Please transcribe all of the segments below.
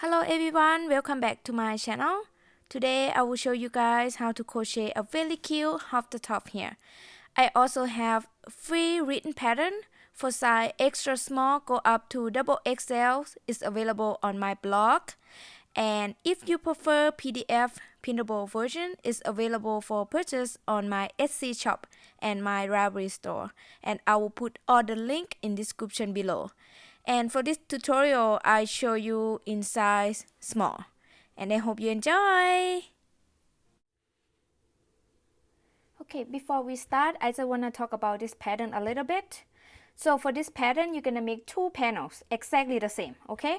Hello everyone, welcome back to my channel. Today I will show you guys how to crochet a really cute halter top here. I also have free written pattern for size extra small go up to XXL is available on my blog. And if you prefer PDF printable version is available for purchase on my Etsy shop and my Ravelry store. And I will put all the link in description below. And for this tutorial, I show you in size small. And I hope you enjoy! Okay, before we start, I just want to talk about this pattern a little bit. So for this pattern, you're going to make two panels, exactly the same, okay?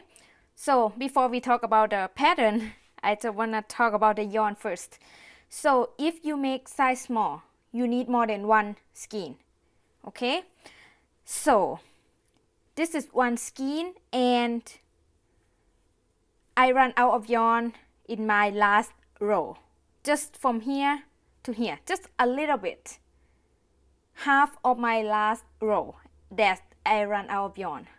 So before we talk about the pattern, I just want to talk about the yarn first. So if you make size small, you need more than one skein, okay? So this is one skein and I ran out of yarn in my last row. Just from here to here, just a little bit. Half of my last row that I ran out of yarn.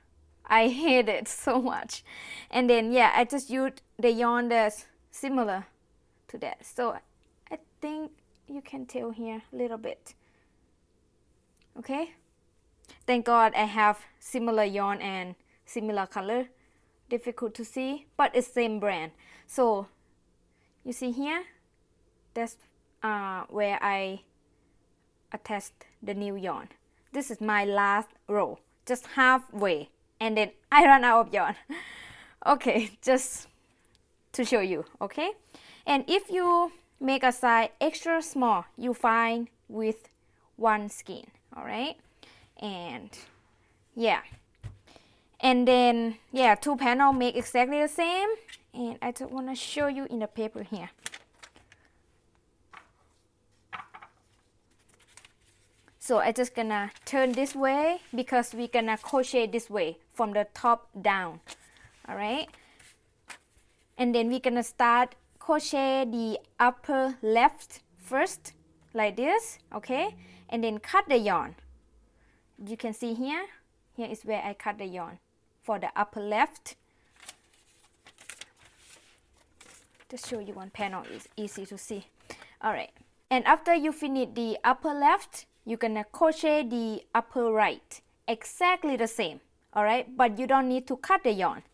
I hate it so much. And then yeah, I just used the yarn that's similar to that. So I think you can tell here a little bit. Okay? Thank God I have similar yarn and similar color. Difficult to see, but it's same brand. So you see here, that's where I attached the new yarn. This is my last row, just halfway, and then I ran out of yarn. Okay, just to show you, okay? And if you make a size extra small, you find with one skein, all right? And yeah, and then yeah, two panels make exactly the same. And I just want to show you in the paper here. So I just gonna turn this way because we're gonna crochet this way from the top down, all right? And then we're gonna start crochet the upper left first like this, okay? And then cut the yarn. You can see here is where I cut the yarn for the upper left. Just show you one panel, is easy to see. All right, and after you finish the upper left, you're gonna crochet the upper right, exactly the same, all right? But you don't need to cut the yarn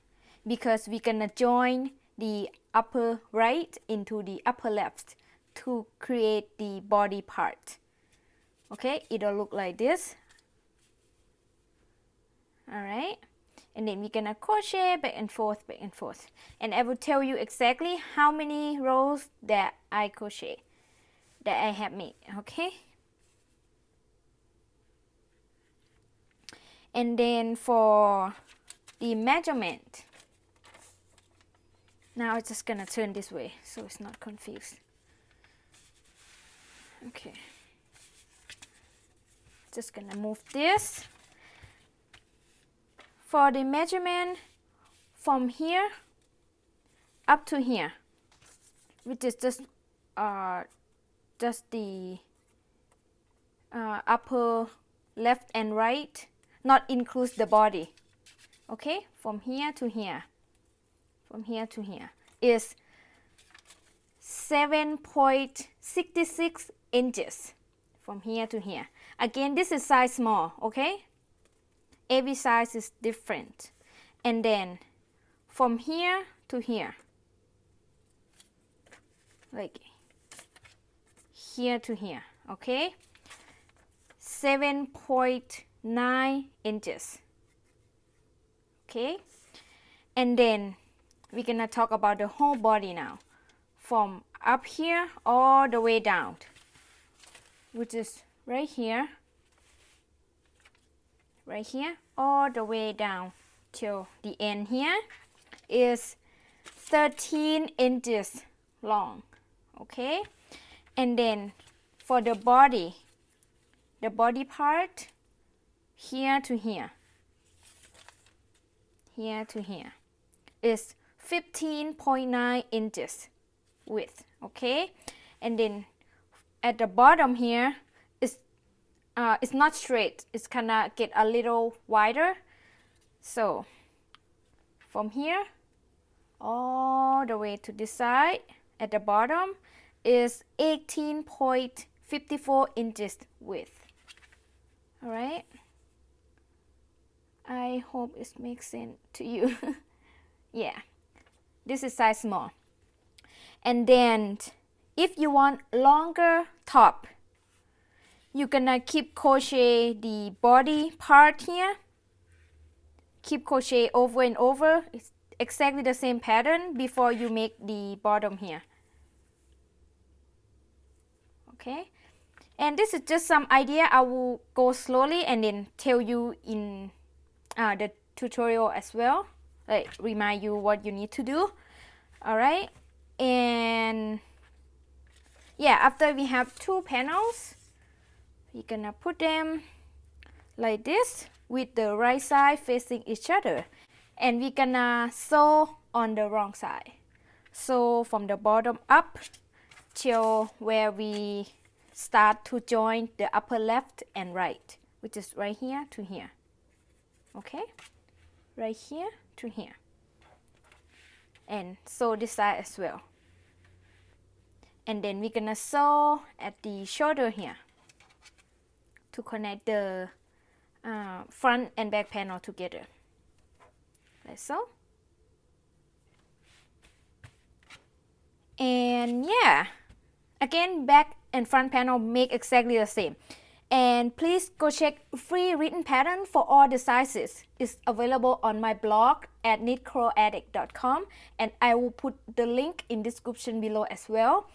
because we're gonna join the upper right into the upper left to create the body part. Okay, it'll look like this. All right, and then we're gonna crochet back and forth, and I will tell you exactly how many rows that I crochet that I have made, okay? And then for the measurement, now I'm just gonna turn this way so it's not confused. Okay, just gonna move this. For the measurement from here up to here, which is just the upper left and right, not includes the body. Okay, from here to here, is 7.66 inches from here to here. Again, this is size small, okay? Every size is different. And then from here to here, like here to here, okay? 7.9 inches. Okay? And then we're gonna talk about the whole body now. From up here all the way down, which is right here, all the way down till the end here, is 13 inches long, okay? And then for the body part, here to here is 15.9 inches width, okay? And then at the bottom here, it's not straight, it's gonna get a little wider. So from here all the way to this side. At the bottom is 18.54 inches width. All right, I hope it makes sense to you. Yeah, this is size small. And then if you want longer top, you're gonna keep crochet the body part here. Keep crochet over and over. It's exactly the same pattern before you make the bottom here. Okay, and this is just some idea. I will go slowly and then tell you in the tutorial as well, like remind you what you need to do. All right, and yeah, after we have 2 panels, we're gonna put them like this with the right side facing each other, and we're gonna sew on the wrong side. So from the bottom up till where we start to join the upper left and right, which is right here to here. Okay, right here to here, and sew this side as well. And then we're gonna sew at the shoulder here to connect the front and back panel together, like so. And yeah, again, back and front panel make exactly the same. And please go check free written pattern for all the sizes. It's available on my blog at knitcrowaddict.com, and I will put the link in description below as well.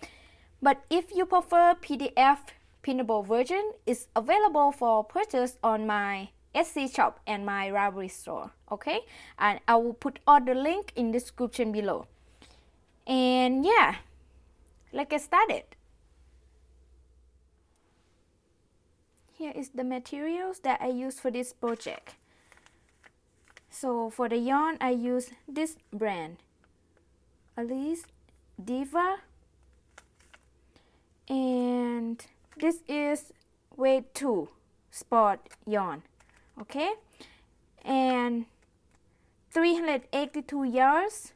But if you prefer PDF printable version, it's available for purchase on my Etsy shop and my Ravelry store. Okay, and I will put all the link in description below. And yeah, let's get started. Here is the materials that I use for this project. So for the yarn, I use this brand, Alice Diva, and this is weight 2 sport yarn. Okay, and 382 yards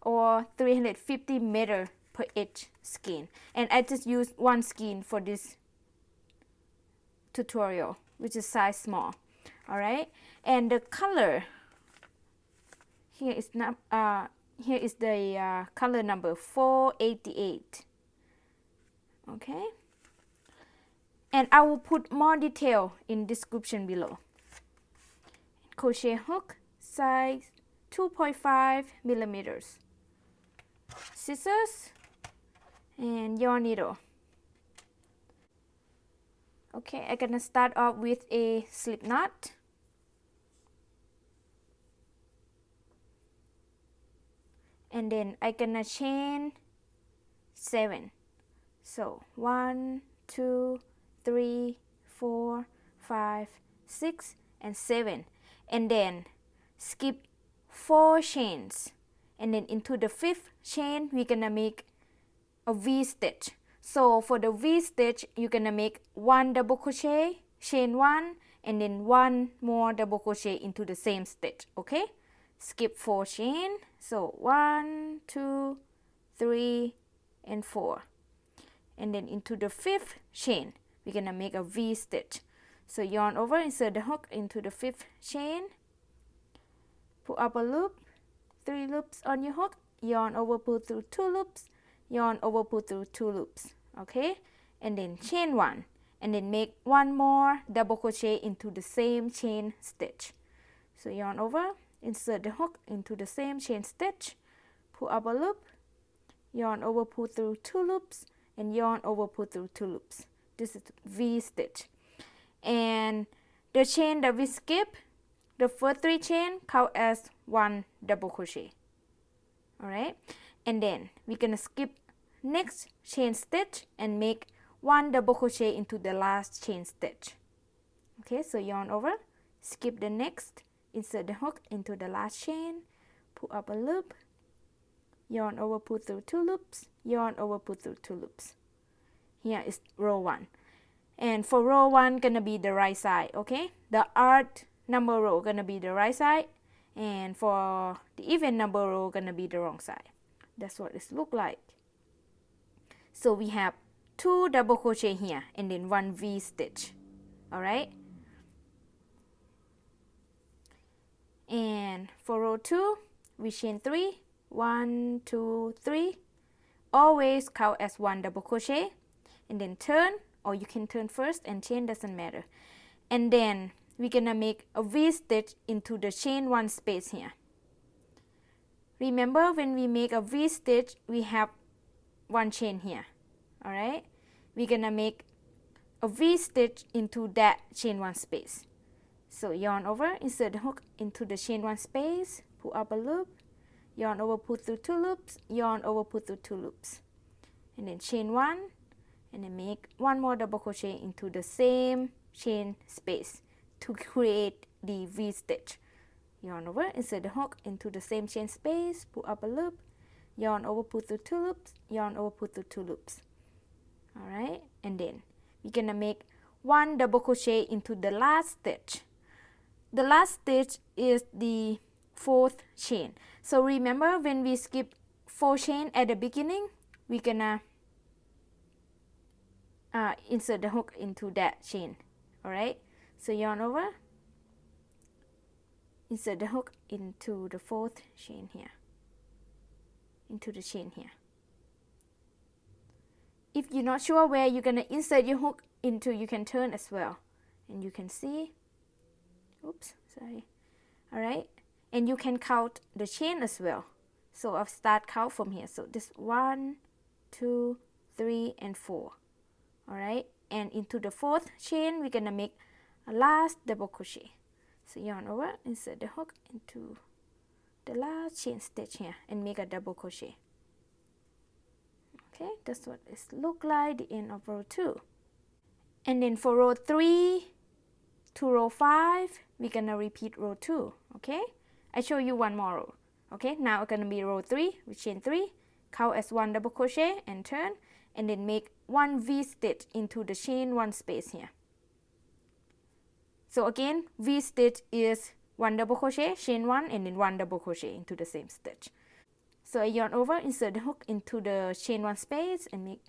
or 350 meter per each skein, and I just use 1 skein for this tutorial, which is size small. All right, and the color here is not here is the color number 488. Okay, and I will put more detail in description below. Crochet hook size 2.5 millimeters, scissors, and yarn needle. Okay, I'm gonna start off with a slip knot. And then I'm gonna chain 7. So 1, 2, 3, 4, 5, 6, and 7. And then skip 4 chains. And then into the 5th chain, we're gonna make a V stitch. So for the V stitch, you're gonna make 1 double crochet, chain 1, and then 1 more double crochet into the same stitch. Okay, skip 4 chain. So 1, 2, 3, and 4. And then into the 5th chain, we're gonna make a V stitch. So yarn over, insert the hook into the 5th chain, pull up a loop, 3 loops on your hook, yarn over, pull through 2 loops, yarn over, pull through 2 loops. Okay, and then chain 1, and then make 1 more double crochet into the same chain stitch. So yarn over, insert the hook into the same chain stitch, pull up a loop, yarn over, pull through 2 loops, and yarn over, pull through 2 loops. This is V stitch. And the chain that we skip, the first 3 chain count as 1 double crochet. All right, and then we're gonna skip next chain stitch and make 1 double crochet into the last chain stitch. Okay, so yarn over, skip the next, insert the hook into the last chain, pull up a loop, yarn over, pull through 2 loops, yarn over, pull through 2 loops. Here is row 1, and for row 1 gonna be the right side. Okay, the odd number row gonna be the right side, and for the even number row gonna be the wrong side. That's what it look like. So we have 2 double crochet here and then 1 V stitch. Alright, and for row 2 we chain 3, 1, 2, 3, always count as 1 double crochet and then turn, or you can turn first and chain, doesn't matter. And then we're gonna make a V stitch into the chain 1 space here. Remember, when we make a V stitch we have 1 chain here. Alright, we're gonna make a V stitch into that chain 1 space. So yarn over, insert the hook into the chain 1 space, pull up a loop, yarn over, pull through 2 loops, yarn over, pull through 2 loops, and then chain 1, and then make 1 more double crochet into the same chain space to create the V stitch. Yarn over, insert the hook into the same chain space, pull up a loop, yarn over, pull through 2 loops, yarn over, pull through 2 loops. Alright, and then we're gonna make 1 double crochet into the last stitch. The last stitch is the 4th chain. So remember, when we skip 4 chain at the beginning, we're gonna insert the hook into that chain. Alright, so yarn over, insert the hook into the 4th chain here, into the chain here. If you're not sure where you're gonna insert your hook into, you can turn as well, and you can see, oops, sorry. Alright, and you can count the chain as well. So I'll start count from here. So this 1, 2, 3, and 4. Alright, and into the 4th chain we're gonna make a last double crochet. So yarn over, insert the hook into the last chain stitch here and make a double crochet. Okay, that's what it look like, the end of row 2. And then for row 3 to row 5, we're gonna repeat row 2. Okay, I show you 1 more row. Okay, now it's gonna be row 3, we chain 3, count as 1 double crochet and turn, and then make 1 V stitch into the chain 1 space here. So again, V stitch is 1 double crochet, chain 1, and then 1 double crochet into the same stitch. So I yarn over, insert the hook into the chain 1 space and make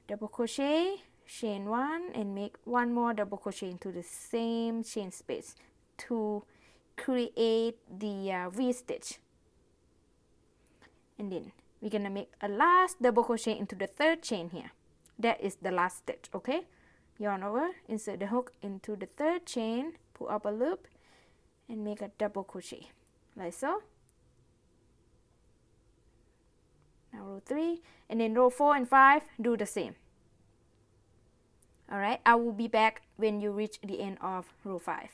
double crochet, chain 1, and make 1 more double crochet into the same chain space to create the V stitch. And then we're gonna make a last double crochet into the 3rd chain here. That is the last stitch. Okay, yarn over, insert the hook into the 3rd chain, pull up a loop, and make a double crochet like so. Now row 3, and then row 4 and 5 do the same. Alright, I will be back when you reach the end of row 5.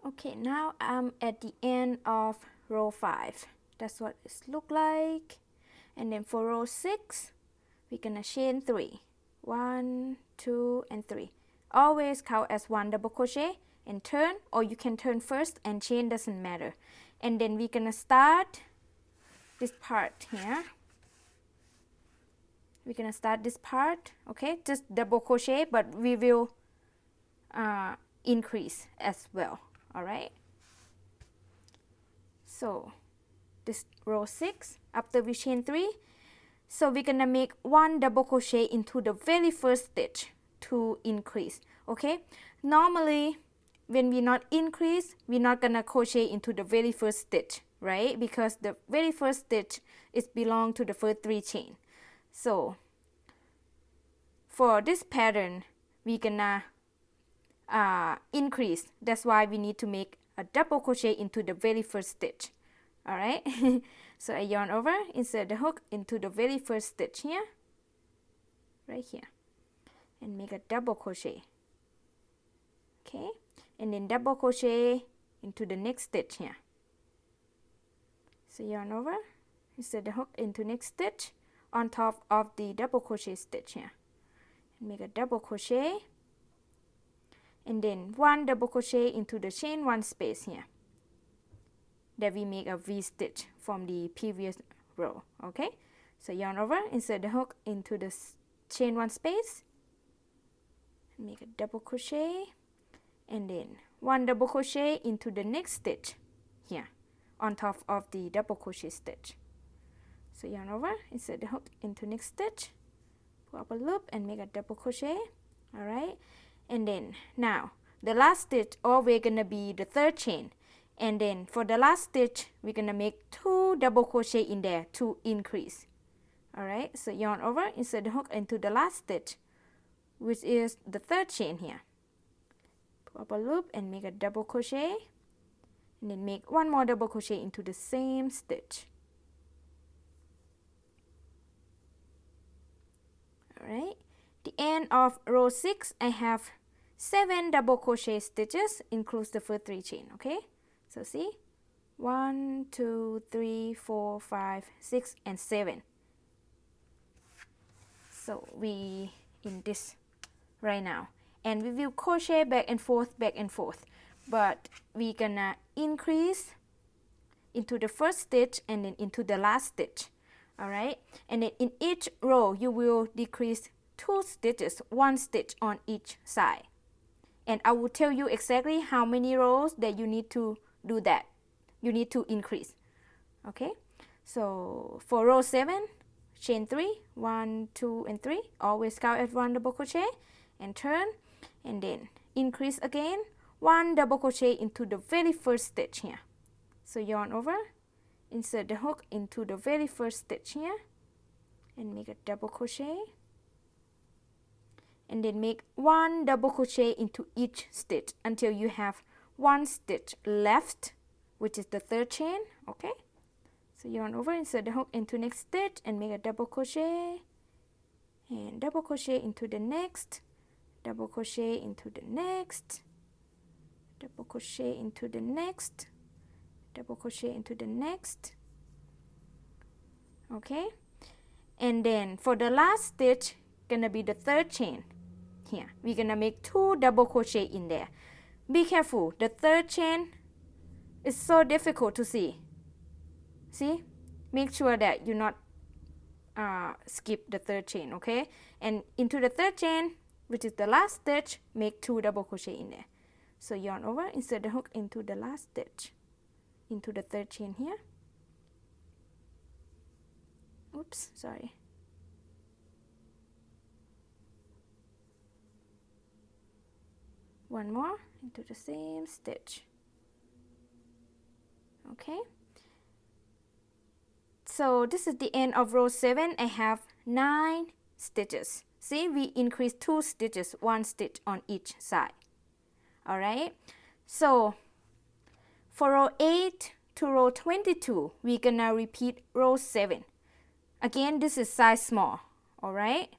Okay, now I'm at the end of row 5. That's what it look like. And then for row 6, we're gonna chain 3. 1, 2, and 3. Always count as 1 double crochet and turn, or you can turn first and chain, doesn't matter. And then we're gonna start this part here. We're gonna start this part, okay, just double crochet, but we will increase as well. Alright, so this row 6, after we chain 3, so we're gonna make 1 double crochet into the very first stitch to increase. Okay, normally when we not increase, we're not gonna crochet into the very first stitch, right? Because the very first stitch is belong to the first 3 chain. So for this pattern, we're gonna increase. That's why we need to make a double crochet into the very first stitch. Alright, so I yarn over, insert the hook into the very first stitch here, right here, and make a double crochet. Okay, and then double crochet into the next stitch here. So yarn over, insert the hook into next stitch on top of the double crochet stitch here, and make a double crochet, and then 1 double crochet into the chain 1 space here, that we make a V stitch from the previous row. Okay, so yarn over, insert the hook into the chain 1 space, make a double crochet, and then 1 double crochet into the next stitch here on top of the double crochet stitch. So yarn over, insert the hook into next stitch, pull up a loop and make a double crochet. Alright, and then now the last stitch always gonna be the third chain, and then for the last stitch we're gonna make 2 double crochet in there to increase. Alright, so yarn over, insert the hook into the last stitch, which is the third chain here, pull up a loop and make a double crochet, and then make 1 more double crochet into the same stitch. Alright, the end of row 6 I have 7 double crochet stitches, includes the first 3 chain. Okay, so see, 1 2 3 4 5 6 and 7. So we in this right now, and we will crochet back and forth, but we gonna increase into the first stitch and then into the last stitch. Alright, and then in each row you will decrease 2 stitches, 1 stitch on each side, and I will tell you exactly how many rows that you need to do that, you need to increase. Okay, so for row 7, chain 3, 1 2 and 3, always count as 1 double crochet and turn, and then increase again, 1 double crochet into the very first stitch here. So yarn over, insert the hook into the very first stitch here and make a double crochet, and then make 1 double crochet into each stitch until you have 1 stitch left, which is the third chain. Okay, so yarn over, insert the hook into next stitch and make a double crochet, and double crochet into the next, double crochet into the next, double crochet into the next, double crochet into the next. Okay, and then for the last stitch gonna be the third chain here, we're gonna make 2 double crochet in there. Be careful, the third chain is so difficult to see. See, make sure that you not skip the third chain. Okay, and into the third chain, which is the last stitch, make 2 double crochet in there. So yarn over, insert the hook into the last stitch, into the third chain here. Oops, sorry. One more into the same stitch. Okay, so this is the end of row 7. I have 9 stitches. See, we increased 2 stitches, 1 stitch on each side. Alright, so for row 8 to row 22, we're gonna repeat row 7. Again, this is size small. Alright,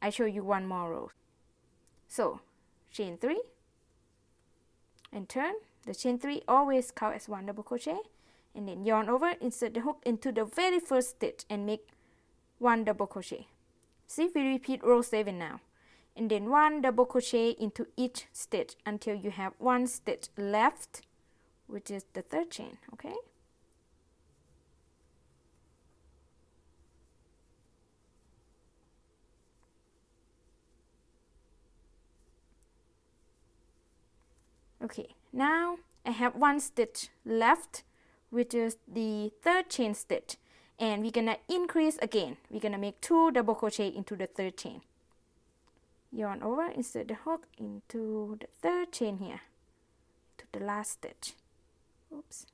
I show you 1 more row. So chain 3 and turn. The chain 3 always count as 1 double crochet, and then yarn over, insert the hook into the very first stitch and make 1 double crochet. See, we repeat row 7 now, and then 1 double crochet into each stitch until you have 1 stitch left, which is the third chain. Okay, okay, now I have 1 stitch left, which is the third chain stitch, and we're gonna increase again. We're gonna make 2 double crochet into the third chain. Yarn over, insert the hook into the third chain here, to the last stitch. Oops.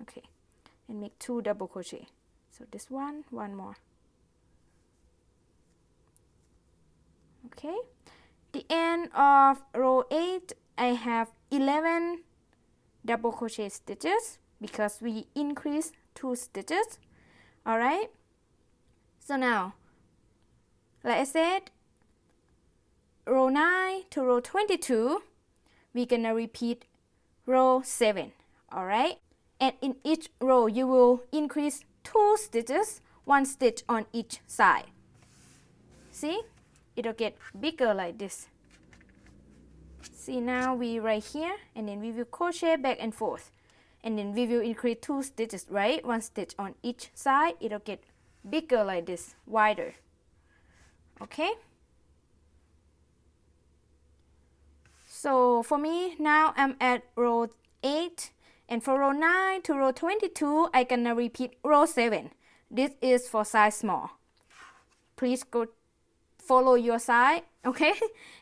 Okay, and make 2 double crochet. So this one more. Okay, the end of row 8, I have 11 double crochet stitches because we increased 2 stitches. Alright, so now, like I said, row 9 to row 22, we're gonna repeat row 7. Alright, and in each row you will increase 2 stitches, 1 stitch on each side. See, it'll get bigger like this. See, now we right here, and then we will crochet back and forth, and then we will increase 2 stitches, right? 1 stitch on each side. It'll get bigger like this, wider. Okay, So for me now I'm at row 8, and for row 9 to row 22 I gonna repeat row 7. This is for size small. Please go follow your size, okay?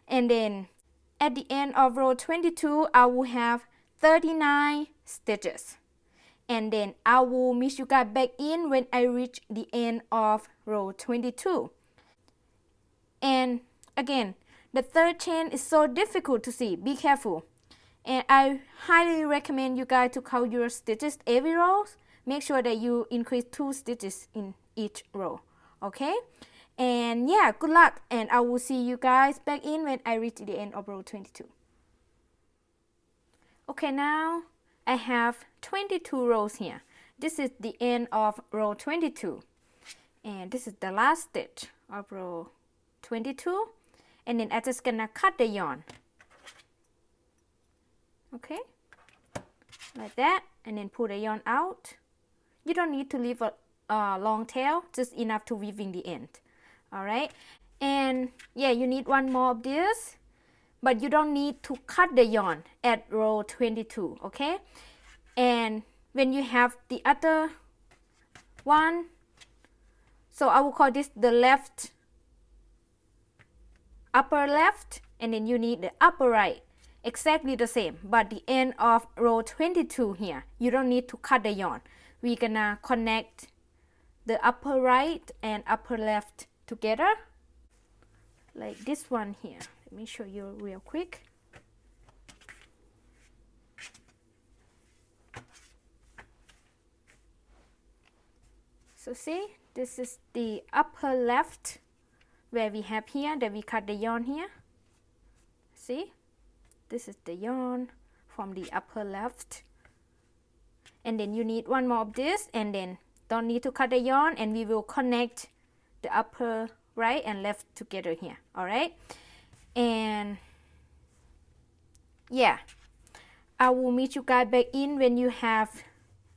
And then at the end of row 22 I will have 39 stitches, and then I will meet you guys back in when I reach the end of row 22. And again, the third chain is so difficult to see. Be careful. And I highly recommend you guys to count your stitches every row. Make sure that you increase 2 stitches in each row. Okay? And yeah, good luck. And I will see you guys back in when I reach the end of row 22. Okay, now I have 22 rows here. This is the end of row 22. And this is the last stitch of row 22. And then I'm just gonna cut the yarn. Okay, like that, and then pull the yarn out. You don't need to leave a long tail, just enough to weave in the end. Alright, and yeah, you need one more of this, but you don't need to cut the yarn at row 22, okay? And when you have the other one, so I will call this the left, upper left, and then you need the upper right. Exactly the same, but the end of row 22 here, you don't need to cut the yarn. We're gonna connect the upper right and upper left together, like this one here. Let me show you real quick. So see, this is the upper left where we have here that we cut the yarn here. See? This is the yarn from the upper left, and then you need one more of this, and then don't need to cut the yarn, and we will connect the upper right and left together here. All right, and yeah, I will meet you guys back in when you have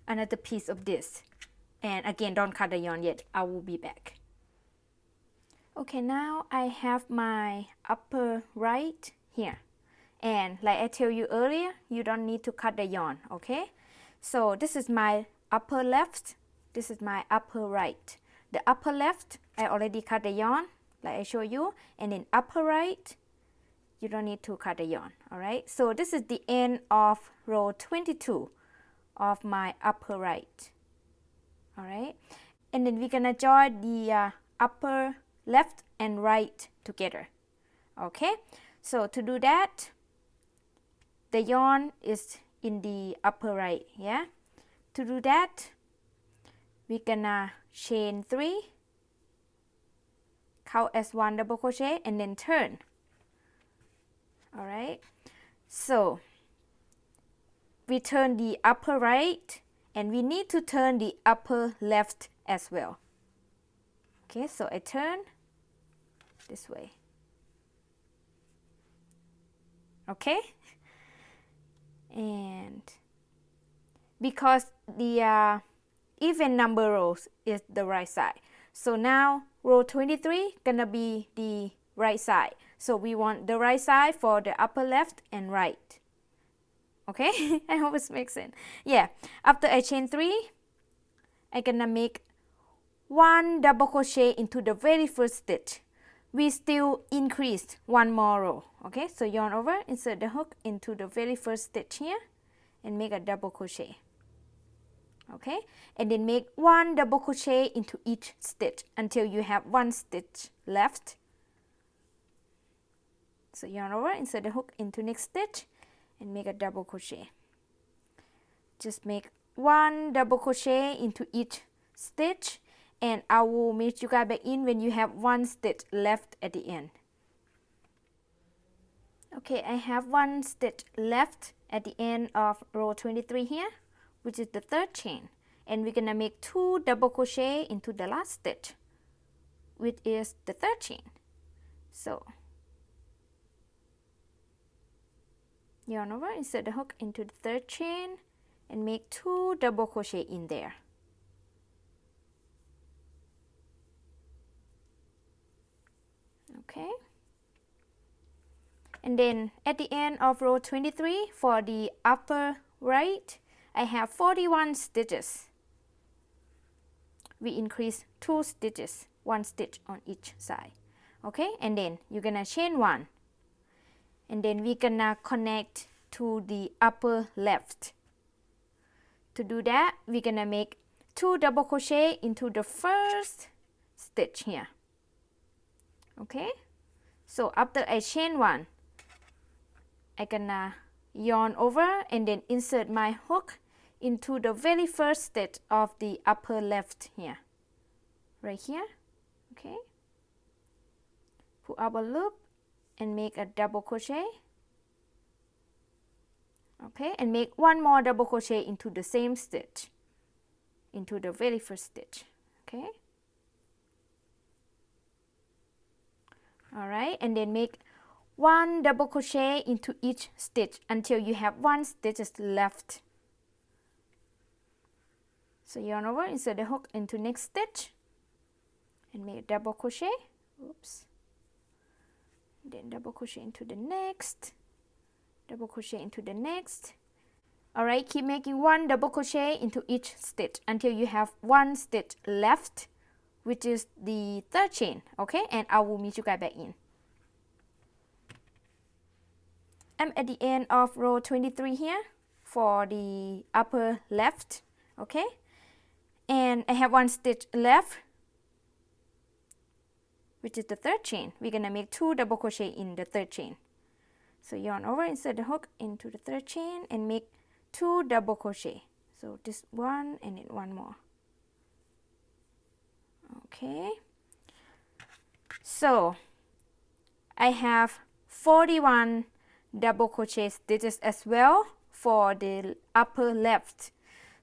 another piece of this. And again, don't cut the yarn yet. I will be back. Okay, now I have my upper right here. And like I told you earlier, you don't need to cut the yarn, okay? So this is my upper left, this is my upper right. The upper left, I already cut the yarn, like I showed you. And then upper right, you don't need to cut the yarn, alright? So this is the end of row 22 of my upper right, alright? And then we're gonna join the upper left and right together, okay? So to do that, the yarn is in the upper right, yeah? To do that, we're gonna chain 3, count as 1 double crochet, and then turn. Alright, so we turn the upper right, and we need to turn the upper left as well. Okay, so I turn this way. Okay? And because the even number rows is the right side, so now row 23 gonna be the right side, so we want the right side for the upper left and right. Okay, I hope it makes sense. Yeah, after I chain 3, I'm gonna make 1 double crochet into the very first stitch. We still increased 1 more row. Okay, so yarn over, insert the hook into the very first stitch here, and make a double crochet. Okay, and then make 1 double crochet into each stitch until you have 1 stitch left. So yarn over, insert the hook into next stitch, and make a double crochet. Just make 1 double crochet into each stitch, and I will meet you guys back in when you have 1 stitch left at the end. Okay, I have 1 stitch left at the end of row 23 here, which is the 3rd chain, and we're gonna make 2 double crochet into the last stitch, which is the 3rd chain. So yarn over, insert the hook into the 3rd chain, and make 2 double crochet in there. Okay, And then at the end of row 23 for the upper right, I have 41 stitches. We increase 2 stitches, 1 stitch on each side. Okay, and then you're gonna chain 1, and then we're gonna connect to the upper left. To do that, we're gonna make 2 double crochet into the first stitch here. Okay, so after I chain 1, I'm gonna yarn over and then insert my hook into the very first stitch of the upper left here, right here. Okay, pull up a loop and make a double crochet. Okay, and make 1 more double crochet into the same stitch, into the very first stitch. Okay, alright, and then make 1 double crochet into each stitch until you have 1 stitch left. So yarn over, insert the hook into next stitch and make a double crochet. Oops. Then double crochet into the next, double crochet into the next. Alright, keep making 1 double crochet into each stitch until you have 1 stitch left, which is the 3rd chain. Okay, and I will meet you guys back in. I'm at the end of row 23 here for the upper left. Okay, and I have 1 stitch left, which is the 3rd chain. We're gonna make 2 double crochet in the 3rd chain. So yarn over, insert the hook into the 3rd chain and make 2 double crochet. So this one and then 1 more. Okay, so I have 41 double crochet stitches as well for the upper left.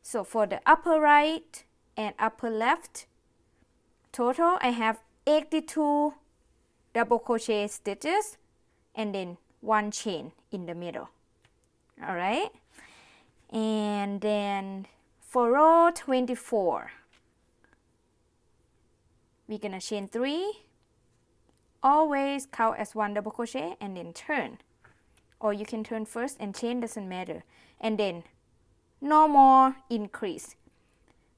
So for the upper right and upper left, total I have 82 double crochet stitches and then 1 chain in the middle. Alright, and then for row 24, we're gonna chain 3, always count as 1 double crochet and then turn, or you can turn first and chain, doesn't matter, and then no more increase.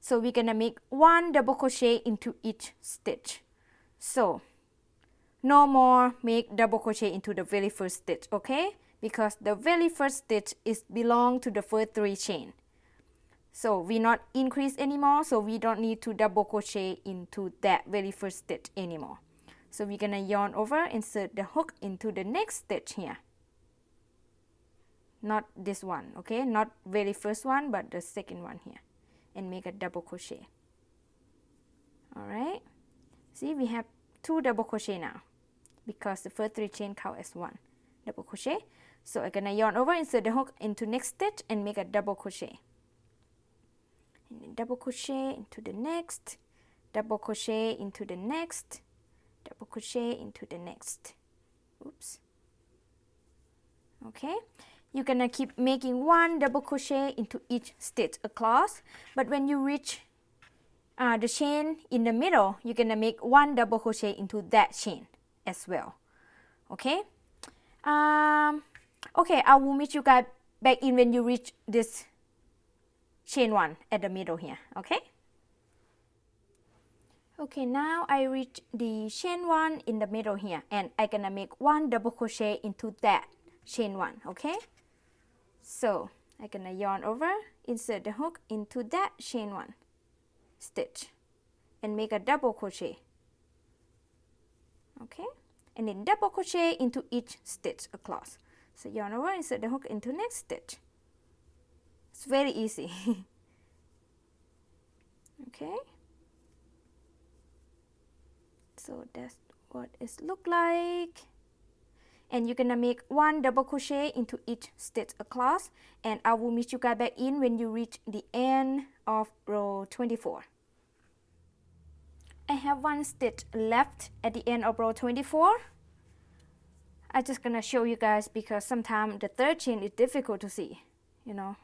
So we're gonna make 1 double crochet into each stitch. So no more make double crochet into the very first stitch, okay, because the very first stitch is belong to the first 3 chain. So we not increase anymore, so we don't need to double crochet into that very first stitch anymore. So we're gonna yarn over, insert the hook into the next stitch here. Not this one, okay, not very first one, but the second one here, and make a double crochet. Alright, see, we have 2 double crochet now because the first 3 chain count as 1 double crochet. So I'm gonna yarn over, insert the hook into next stitch and make a double crochet, and then double crochet into the next, double crochet into the next, double crochet into the next. Oops. Okay, you're gonna keep making 1 double crochet into each stitch across, but when you reach the chain in the middle, you're gonna make 1 double crochet into that chain as well. Okay, okay, I will meet you guys back in when you reach this chain 1 at the middle here. Okay, okay, now I reach the chain 1 in the middle here, and I'm gonna make 1 double crochet into that chain 1. Okay, so I'm gonna yarn over, insert the hook into that chain 1 stitch and make a double crochet. Okay, and then double crochet into each stitch across. So yarn over, insert the hook into next stitch. It's very easy. Okay, so that's what it look like. And you're gonna make 1 double crochet into each stitch across, and I will meet you guys back in when you reach the end of row 24. I have 1 stitch left at the end of row 24. I'm just gonna show you guys because sometimes the 3rd chain is difficult to see. You know,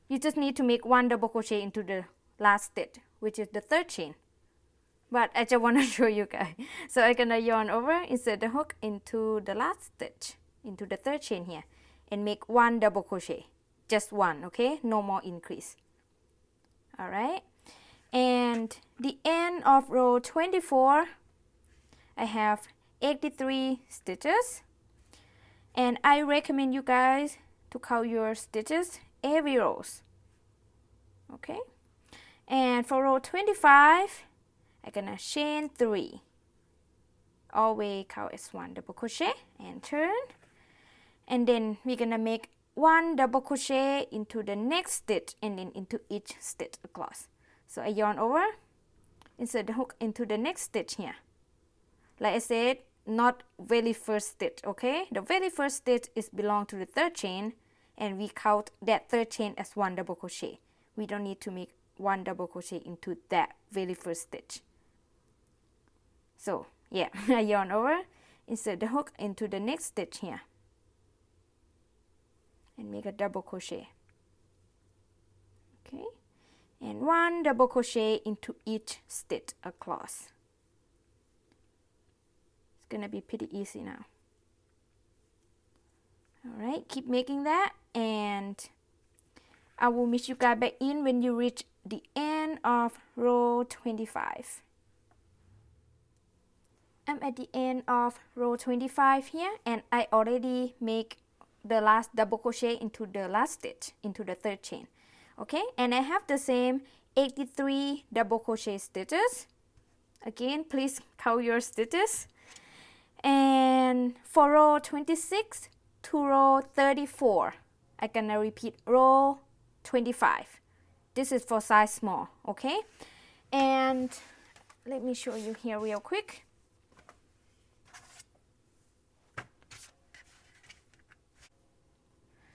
you just need to make 1 double crochet into the last stitch, which is the 3rd chain. but I just want to show you guys. So I'm gonna yarn over, insert the hook into the last stitch, into the third chain here, and make one double crochet, just one, okay, no more increase. All right, and the end of row 24 I have 83 stitches, and I recommend you guys to count your stitches every rows, okay. And for row 25 I'm gonna chain 3, always count as one double crochet and turn, and then we're gonna make one double crochet into the next stitch and then into each stitch across. So I yarn over, insert the hook into the next stitch here. Like I said, not very first stitch, okay? The very first stitch is belong to the third chain, and we count that third chain as one double crochet. We don't need to make one double crochet into that very first stitch. So yeah, I yarn over, insert the hook into the next stitch here, and make a double crochet, okay, and one double crochet into each stitch across. It's gonna be pretty easy now. All right, keep making that, and I will meet you guys back in when you reach the end of row 25. I'm at the end of row 25 here, and I already make the last double crochet into the last stitch, into the third chain, okay, and I have the same 83 double crochet stitches. Again, please count your stitches. And for row 26 to row 34 I'm gonna repeat row 25. This is for size small, okay, and let me show you here real quick.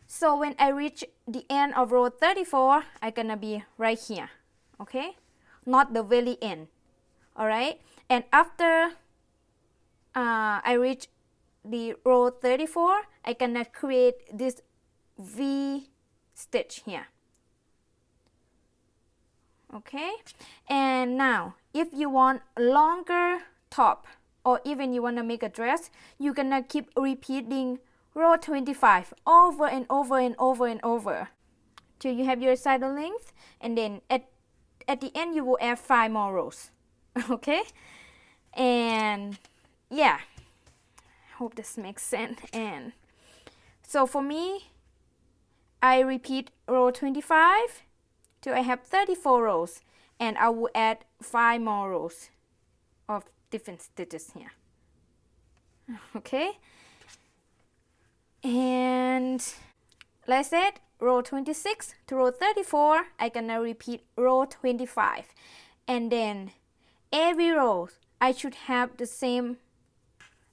So when I reach the end of row 34, I'm gonna be right here, okay? Not the very end, all right? And after I reach the row 34, I'm gonna create this V stitch here, okay? And now, if you want longer top, or even you wanna make a dress, you're gonna keep repeating row 25 over and over and over and over till you have your saddle length, and then at the end you will add 5 more rows, okay? And yeah, hope this makes sense. And so for me, I repeat row 25 till I have 34 rows, and I will add 5 more rows of different stitches here, okay? And like I said, row 26 to row 34, I'm gonna repeat row 25, and then every row I should have the same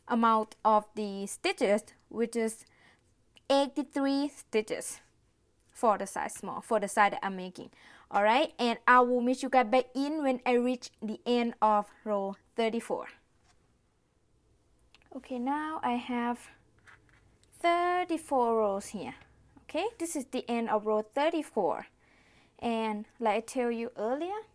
amount of the stitches, which is 83 stitches for the size small, for the size that I'm making. All right, and I will meet you guys back in when I reach the end of row 34. Okay, now I have 34 rows here. Okay, this is the end of row 34, and like I tell you earlier,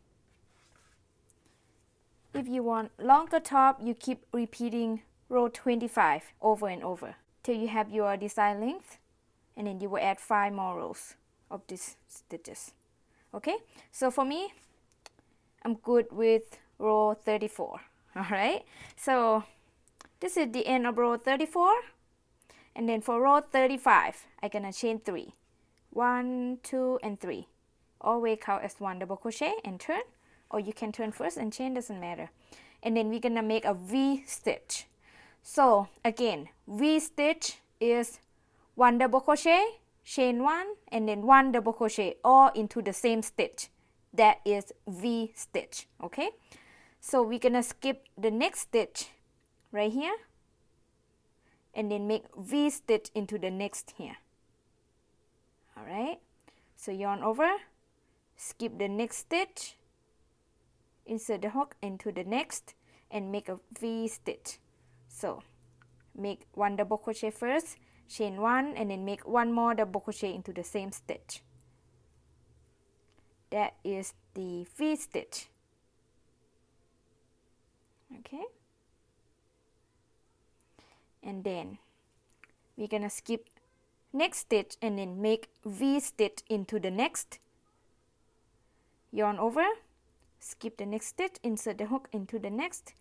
if you want longer top, you keep repeating row 25 over and over till you have your desired length, and then you will add 5 more rows of these stitches. Okay, so for me, I'm good with row 34. All right, so this is the end of row 34. And then for row 35, I'm gonna chain 3. 1, 2, and 3. Always count as 1 double crochet and turn, or you can turn first and chain, doesn't matter. And then we're gonna make a V stitch. So again, V stitch is 1 double crochet, chain 1, and then 1 double crochet all into the same stitch. That is V stitch, okay? So we're gonna skip the next stitch right here, and then make V stitch into the next here. All right, so yarn over, skip the next stitch, insert the hook into the next, and make a V stitch. So make 1 double crochet first, chain 1, and then make 1 more double crochet into the same stitch. That is the V stitch. Okay, and then we're gonna skip next stitch and then make V stitch into the next, yarn over, skip the next stitch, insert the hook into the next,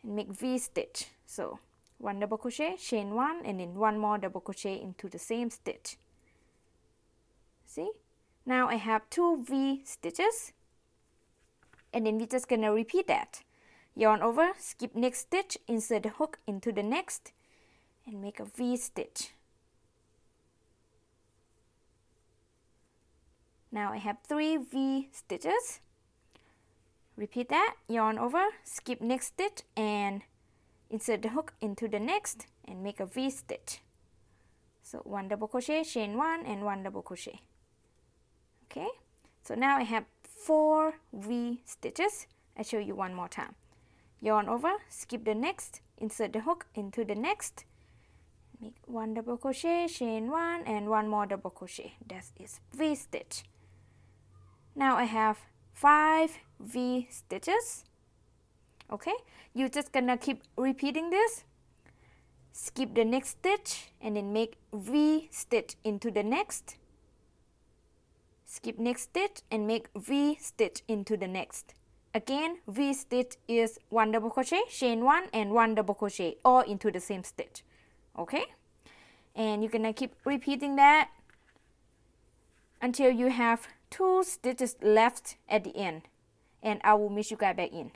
and make V stitch. So 1 double crochet, chain 1, and then 1 more double crochet into the same stitch. See, now I have 2 V stitches, and then we're just gonna repeat that. Yarn over, skip next stitch, insert the hook into the next, and make a V stitch. Now I have 3 V stitches. Repeat that, yarn over, skip next stitch, and insert the hook into the next, and make a V stitch. So 1 double crochet, chain 1, and 1 double crochet. Okay, so now I have 4 V stitches. I show you one more time. Yarn over, skip the next, insert the hook into the next, make 1 double crochet, chain 1, and 1 more double crochet. That is V stitch. Now I have 5 V stitches. Okay, you're just gonna keep repeating this. Skip the next stitch and then make V stitch into the next. Skip next stitch and make V stitch into the next. Again, V stitch is 1 double crochet, chain 1, and 1 double crochet, all into the same stitch. Okay, and you're gonna keep repeating that until you have 2 stitches left at the end, and I will meet you guys back in.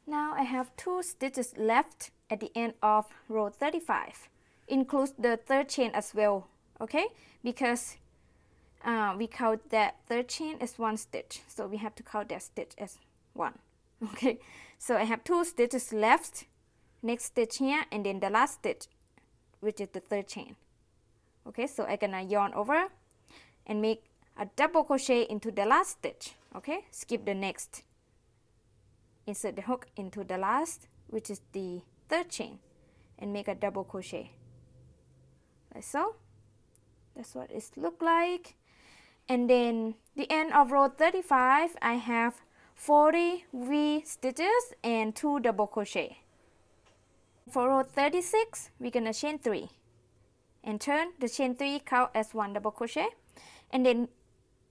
Now I have 2 stitches left at the end of row 35. Includes the third chain as well, okay, because we count that third chain as 1 stitch, so we have to count that stitch as 1. Okay, so I have 2 stitches left, next stitch here, and then the last stitch, which is the third chain. Okay, so I'm gonna yarn over and make a double crochet into the last stitch. Okay, skip the next, insert the hook into the last, which is the third chain, and make a double crochet like so. That's what it looks like. And then the end of row 35, I have 40 V stitches and 2 double crochet. For row 36, we're gonna chain 3 and turn the chain 3, count as 1 double crochet, and then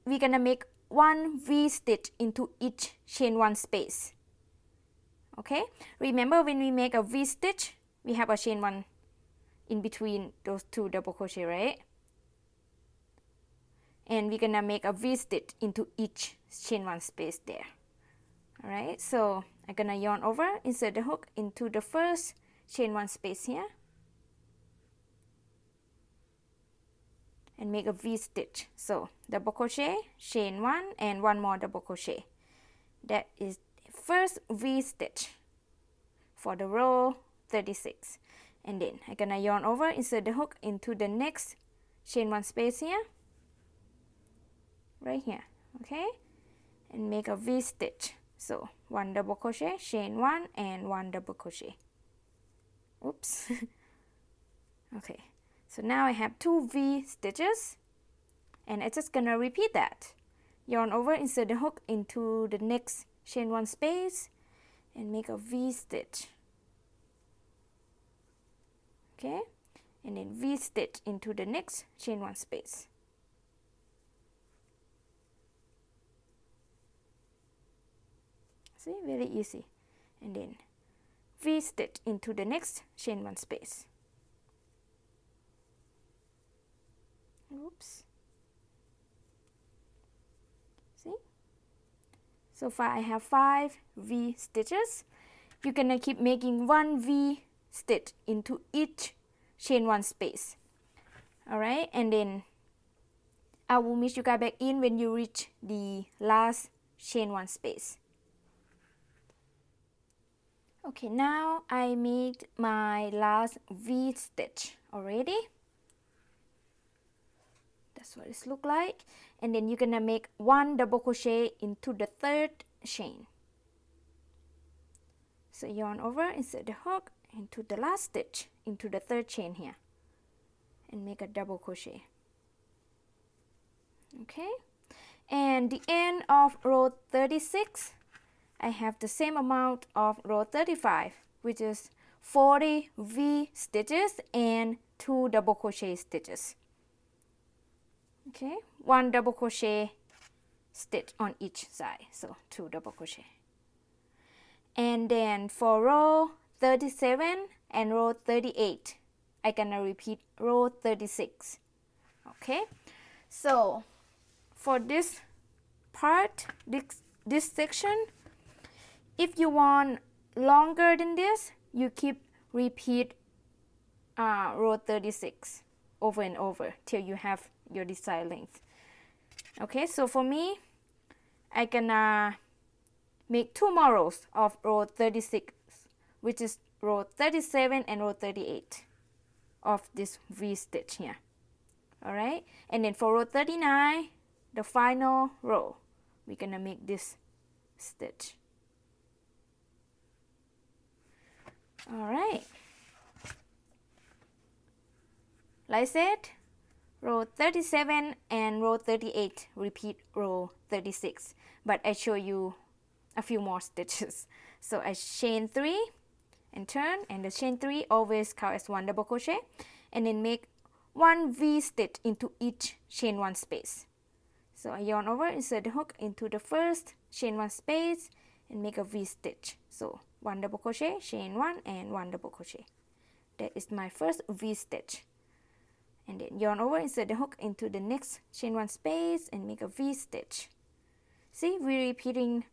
we're gonna make 1 V stitch into each chain 1 space. Okay, remember when we make a V stitch, we have a chain 1 in between those 2 double crochet, right? And we're gonna make a V stitch into each chain 1 space there. Alright, so I'm gonna yarn over, insert the hook into the first chain 1 space here, and make a V stitch. So double crochet, chain 1, and 1 more double crochet. That is the first V stitch for the row 36. And then I'm gonna yarn over, insert the hook into the next chain 1 space here, right here, okay, and make a V stitch. So 1 double crochet, chain 1, and 1 double crochet. Oops. Okay, so now I have 2 V stitches, and I'm just gonna repeat that. Yarn over, insert the hook into the next chain 1 space, and make a V stitch. Okay, and then V stitch into the next chain 1 space. See, very easy. And then V stitch into the next chain 1 space. Oops. See? So far I have 5 V stitches. You're gonna keep making 1 V stitch into each chain 1 space. Alright, and then I will meet you guys back in when you reach the last chain 1 space. Okay, now I made my last V stitch already. That's what it looks like. And then you're gonna make 1 double crochet into the third chain. So yarn over, insert the hook into the last stitch into the third chain here, and make a double crochet. Okay, and the end of row 36, I have the same amount of row 35, which is 40 V stitches and 2 double crochet stitches. Okay, 1 double crochet stitch on each side, so 2 double crochet. And then for row 37 and row 38, I'm gonna repeat row 36. Okay, so for this part, this section, if you want longer than this, you keep repeat row 36 over and over till you have your desired length. Okay, so for me, I gonna make 2 more rows of row 36, which is row 37 and row 38 of this V stitch here. Alright, and then for row 39, the final row, we're gonna make this stitch. Alright, like I said, row 37 and row 38 repeat row 36, but I show you a few more stitches. So I chain 3 and turn, and the chain 3 always count as 1 double crochet, and then make 1 V stitch into each chain 1 space. So I yarn over, insert the hook into the first chain 1 space and make a V stitch. So 1 double crochet, chain 1 and 1 double crochet. That is my first V stitch. And then yarn over, insert the hook into the next chain 1 space and make a V stitch. See, we're repeating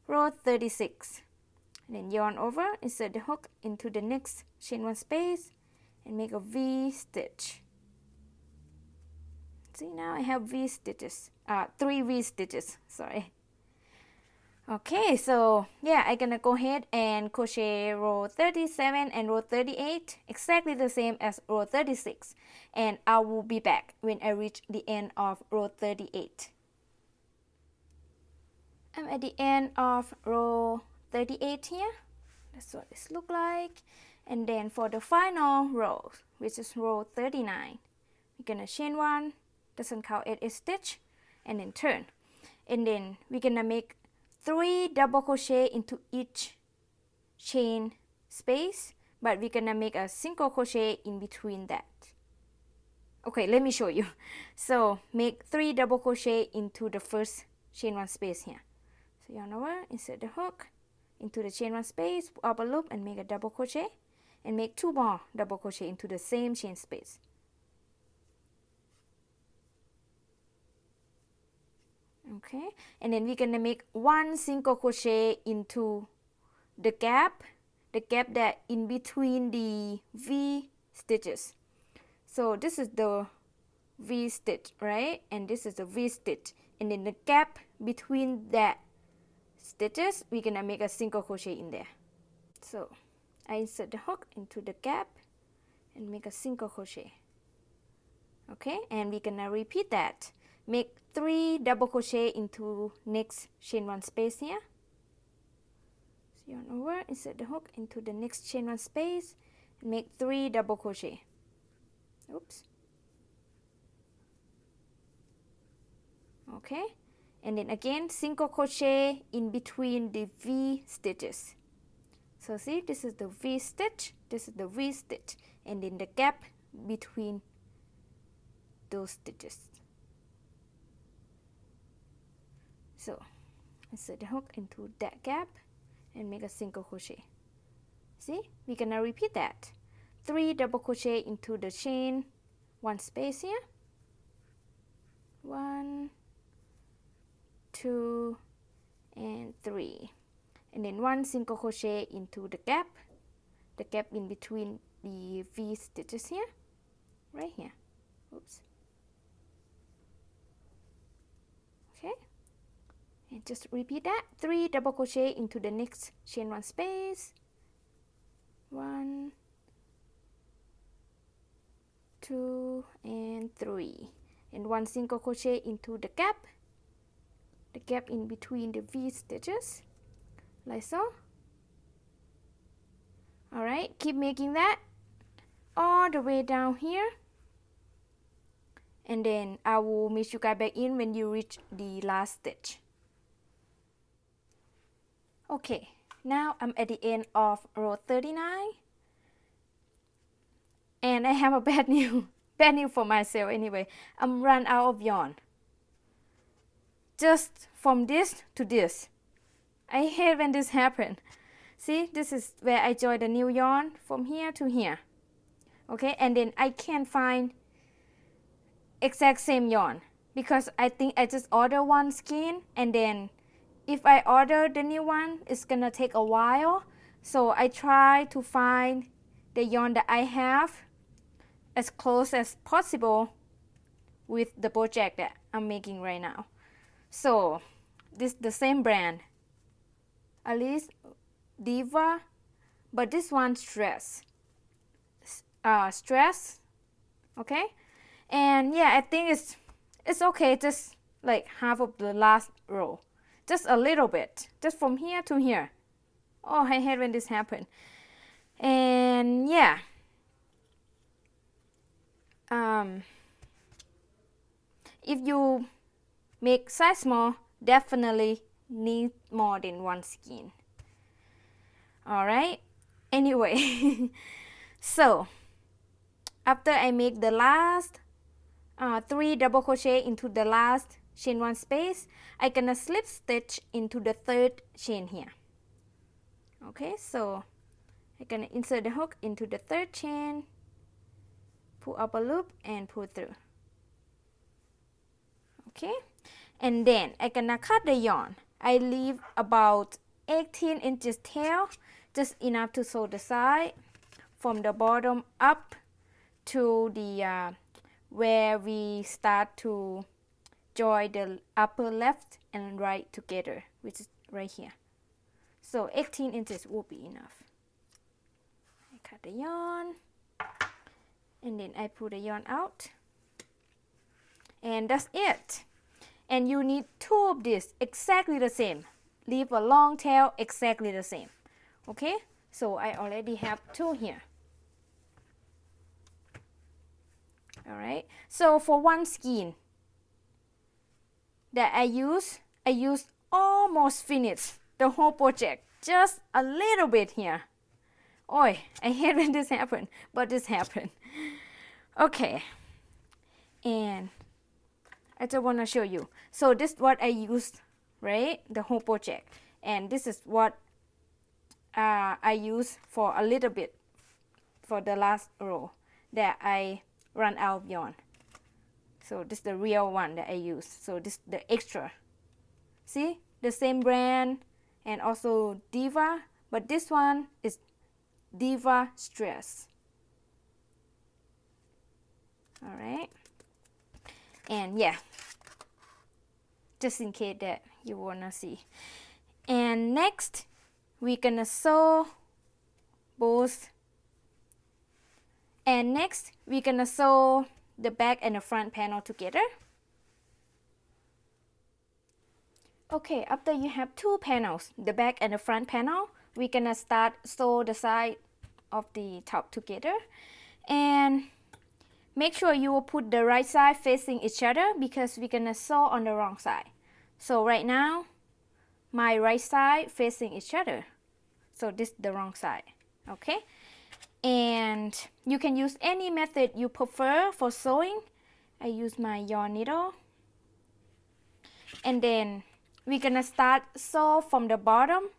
row 36. And then yarn over, insert the hook into the next chain 1 space and make a V stitch. See, now I have V stitches, 3 V stitches, sorry. Okay, so yeah, I'm gonna go ahead and crochet row 37 and row 38, exactly the same as row 36. And I will be back when I reach the end of row 38. I'm at the end of row 38 here. That's what this looks like. And then for the final row, which is row 39, we're gonna chain 1, doesn't count as a stitch, and then turn. And then we're gonna make 3 double crochet into each chain space, but we're gonna make a single crochet in between that. Okay, let me show you. So make 3 double crochet into the first chain 1 space here. So yarn over, insert the hook into the chain 1 space, pull up a loop and make a double crochet, and make 2 more double crochet into the same chain space. Okay, and then we're gonna make 1 single crochet into the gap that in between the V stitches. So this is the V stitch, right? And this is the V stitch, and then the gap between that stitches, we're gonna make a single crochet in there. So I insert the hook into the gap and make a single crochet. Okay, and we're gonna repeat that. Make 3 double crochet into next chain 1 space here. So yarn over, insert the hook into the next chain 1 space and make 3 double crochet. Oops. Okay, and then again single crochet in between the V stitches. So see, this is the V stitch, this is the V stitch, and then the gap between those stitches. So insert the hook into that gap and make a single crochet. See, we're gonna repeat that. 3 double crochet into the chain 1 space here. 1, 2, and 3. And then 1 single crochet into the gap in between the V stitches here, right here. Oops. Okay. And just repeat that. 3 double crochet into the next chain 1 space. 1, 2, and 3. And 1 single crochet into the gap in between the V stitches, like so. Alright, keep making that all the way down here. And then I will meet you guys back in when you reach the last stitch. Okay, now I'm at the end of row 39, and I have a bad news. Bad news for myself anyway. I'm run out of yarn. Just from this to this. I hate when this happens. See, this is where I join the new yarn from here to here. Okay, and then I can't find exact same yarn because I think I just order one skein, and then if I order the new one, it's gonna take a while. So I try to find the yarn that I have as close as possible with the project that I'm making right now. So this the same brand, Alice Diva, but this one stress, okay. And yeah, I think it's okay, just like half of the last row, just a little bit, just from here to here. Oh, I hate when this happens. And yeah, if you make size small, definitely need more than one skein. Alright, anyway, so after I make the last 3 double crochet into the last chain 1 space, I gonna slip stitch into the 3rd chain here. Okay, so I'm gonna insert the hook into the 3rd chain, pull up a loop and pull through. Okay, and then I'm gonna cut the yarn. I leave about 18 inches tail, just enough to sew the side from the bottom up to the where we start to join the upper left and right together, which is right here. So 18 inches will be enough. I cut the yarn, and then I pull the yarn out, and that's it. And you need 2 of this exactly the same. Leave a long tail exactly the same. Okay, so I already have 2 here. Alright, so for one skein that I used almost finished the whole project, just a little bit here. Oi, I hate when this happens, but this happened. Okay, and I just want to show you. So this is what I used, right? The whole project. And this is what I use for a little bit for the last row that I run out of yarn. So this is the real one that I use. So this is the extra. See, the same brand and also Diva, but this one is Diva Stress. All right, and yeah, just in case that you wanna see. And next, we're gonna sew both. And next, we're gonna sew the back and the front panel together. Okay, after you have 2 panels, the back and the front panel, we're gonna start sew the side of the top together. And make sure you will put the right side facing each other because we're gonna sew on the wrong side. So right now, my right side facing each other. So this is the wrong side, okay? And you can use any method you prefer for sewing. I use my yarn needle. And then we're gonna start sew from the bottom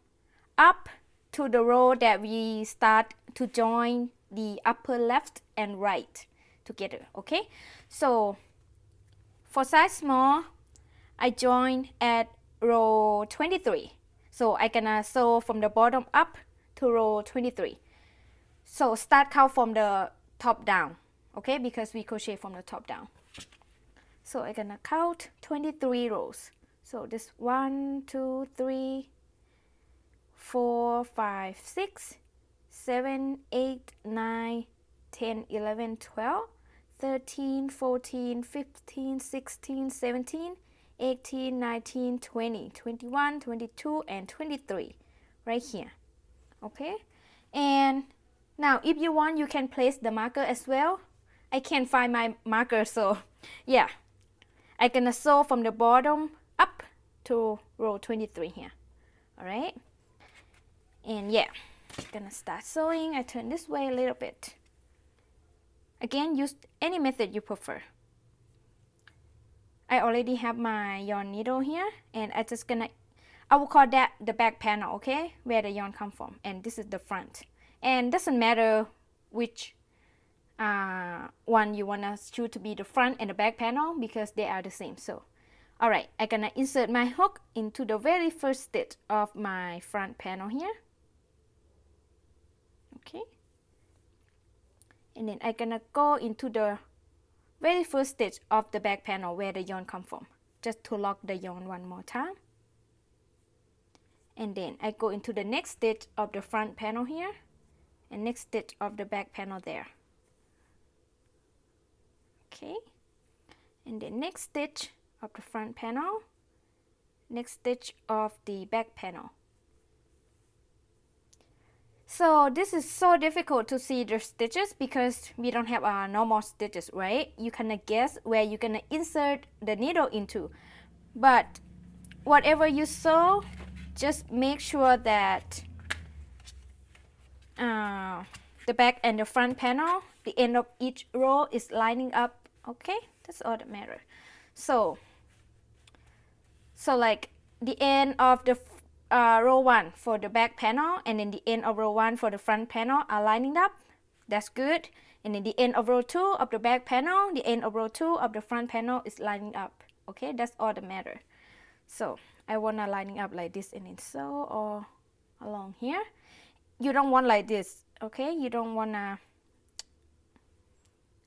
up to the row that we start to join the upper left and right together, okay? So for size small, I join at row 23. So I'm gonna sew from the bottom up to row 23. So start count from the top down, okay? Because we crochet from the top down. So I'm gonna count 23 rows. So this 1, 2, 3, 4, 5, 6, 7, 8, 9, 10, 11, 12, 13, 14, 15, 16, 17, 18, 19, 20, 21, 22, and 23 right here, okay? And now if you want, you can place the marker as well. I can't find my marker, so yeah, I'm gonna sew from the bottom up to row 23 here. All right, And yeah, I'm gonna start sewing. I turn this way a little bit. Again, use any method you prefer. I already have my yarn needle here, and I will call that the back panel, okay, where the yarn come from, and this is the front. And doesn't matter which one you wanna choose to be the front and the back panel, because they are the same. So alright, I'm gonna insert my hook into the very first stitch of my front panel here. Okay, and then I'm gonna go into the very first stitch of the back panel where the yarn come from, just to lock the yarn one more time. And then I go into the next stitch of the front panel here, and next stitch of the back panel there. Okay, and the next stitch of the front panel, next stitch of the back panel. So this is so difficult to see the stitches because we don't have normal stitches, right? You can guess where you're gonna insert the needle into, but whatever you sew, just make sure that the back and the front panel, the end of each row is lining up. Okay, that's all that matters. So like the end of the row 1 for the back panel, and then the end of row 1 for the front panel are lining up. That's good. And then the end of row 2 of the back panel, the end of row 2 of the front panel is lining up. Okay, that's all that matters. So I want to lining up like this, and then sew all along here. You don't want like this, okay? You don't want to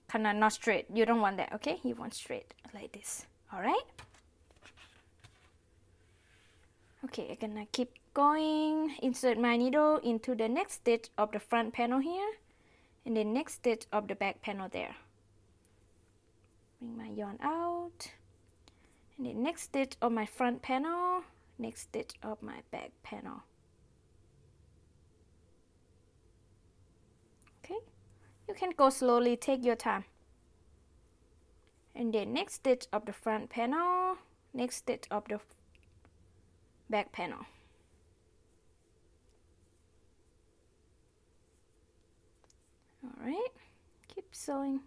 kind of not straight. You don't want that, okay? You want straight like this. All right? Okay, I'm gonna keep going. Insert my needle into the next stitch of the front panel here, and the next stitch of the back panel there. Bring my yarn out, and the next stitch of my front panel, next stitch of my back panel. Okay, you can go slowly, take your time. And the next stitch of the front panel, next stitch of the back panel. All right, keep sewing.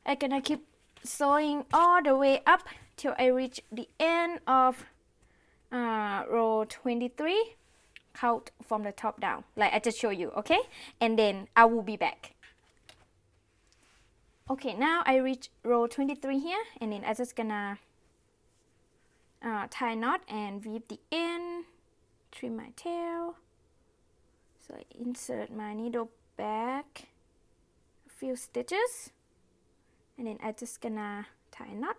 I'm gonna keep sewing all the way up till I reach the end of row 23. Count from the top down, like I just showed you, okay? And then I will be back. Okay, now I reach row 23 here, and then I just gonna tie knot and weave the end, trim my tail. So I insert my needle back a few stitches, and then I just gonna tie a knot.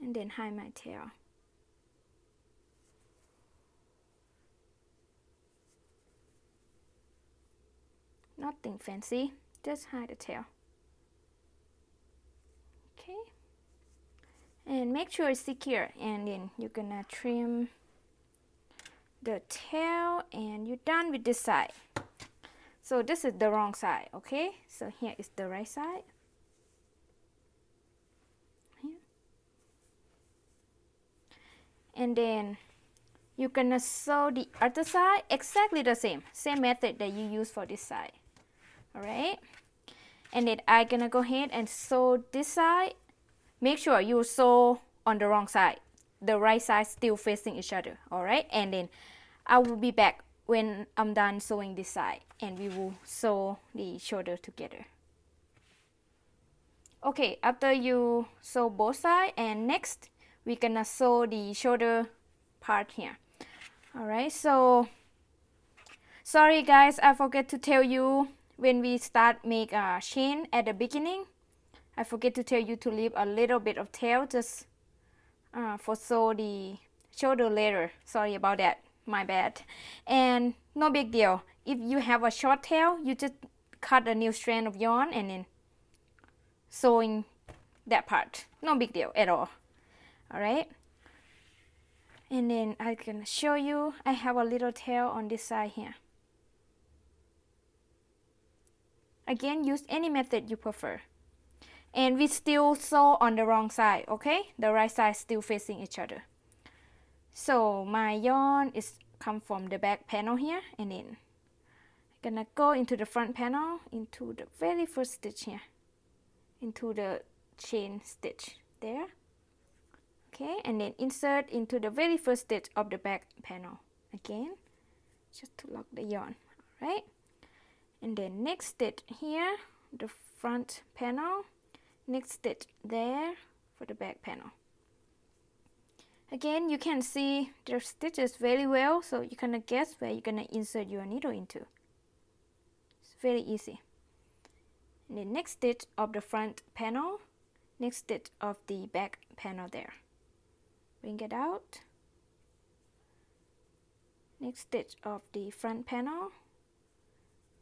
And then hide my tail. Nothing fancy, just hide the tail. Okay, and make sure it's secure, and then you're gonna trim the tail, and you're done with this side. So this is the wrong side, okay? So here is the right side. Here. And then you're gonna sew the other side exactly the same method that you use for this side. All right, and then I'm gonna go ahead and sew this side. Make sure you sew on the wrong side, the right side still facing each other. All right, and then I will be back when I'm done sewing this side, and we will sew the shoulder together. Okay, after you sew both sides, and next we're gonna sew the shoulder part here. All right, so sorry guys, I forget to tell you when we start make a chain at the beginning. I forget to tell you to leave a little bit of tail just for sew the shoulder later. Sorry about that, my bad. And no big deal. If you have a short tail, you just cut a new strand of yarn and then sewing that part. No big deal at all. All right. And then I can show you, I have a little tail on this side here. Again, use any method you prefer. And we still sew on the wrong side, okay? The right side still facing each other. So my yarn is come from the back panel here, and then I'm gonna go into the front panel, into the very first stitch here, into the chain stitch there. Okay, and then insert into the very first stitch of the back panel again, just to lock the yarn. All right, and then next stitch here, the front panel, next stitch there for the back panel. Again, you can see the stitches very well, so you can guess where you're gonna insert your needle into. It's very easy. And the next stitch of the front panel, next stitch of the back panel there. Bring it out. Next stitch of the front panel,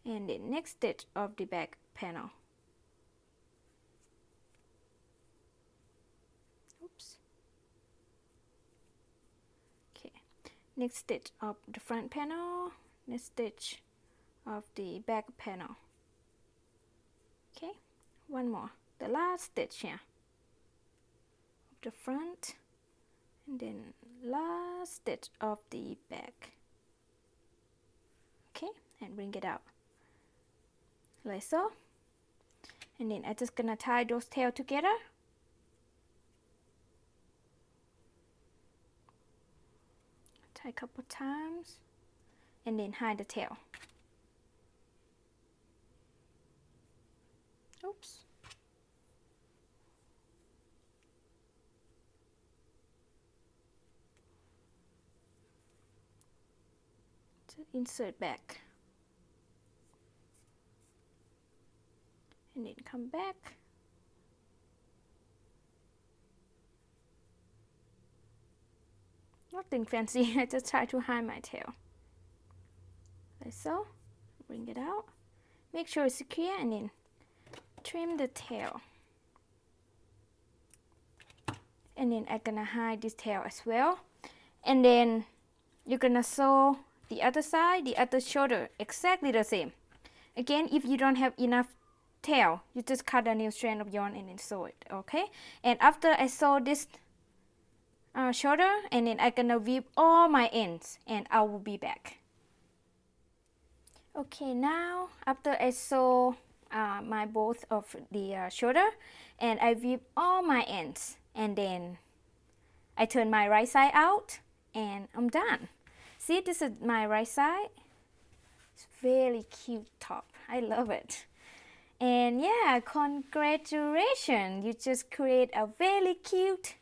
and the next stitch of the back panel. Oops. Okay. Next stitch of the front panel, next stitch of the back panel. Okay, one more, the last stitch here of the front, and then last stitch of the back. Okay, and bring it out like so. And then I'm just gonna tie those tails together. Tie a couple times, and then hide the tail. Oops. Insert back, and then come back, nothing fancy. I just try to hide my tail like so. Bring it out, make sure it's secure, and then trim the tail. And then I'm gonna hide this tail as well, and then you're gonna sew the other side, the other shoulder, exactly the same. Again, if you don't have enough tail, you just cut a new strand of yarn and then sew it, okay? And after I sew this shoulder, and then I'm gonna weave all my ends, and I will be back. Okay, now after I sew my both of the shoulder, and I weave all my ends, and then I turn my right side out, and I'm done. See, this is my right side. It's very cute top. I love it. And yeah, congratulations. You just create a very cute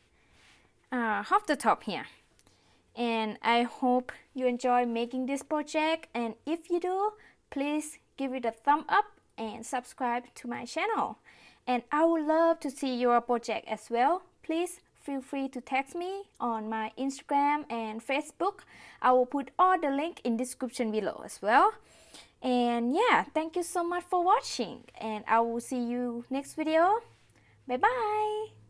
halter top here. And I hope you enjoy making this project. And if you do, please give it a thumb up and subscribe to my channel. And I would love to see your project as well. Please feel free to text me on my Instagram and Facebook. I will put all the link in description below as well. And yeah, thank you so much for watching, and I will see you next video. Bye bye.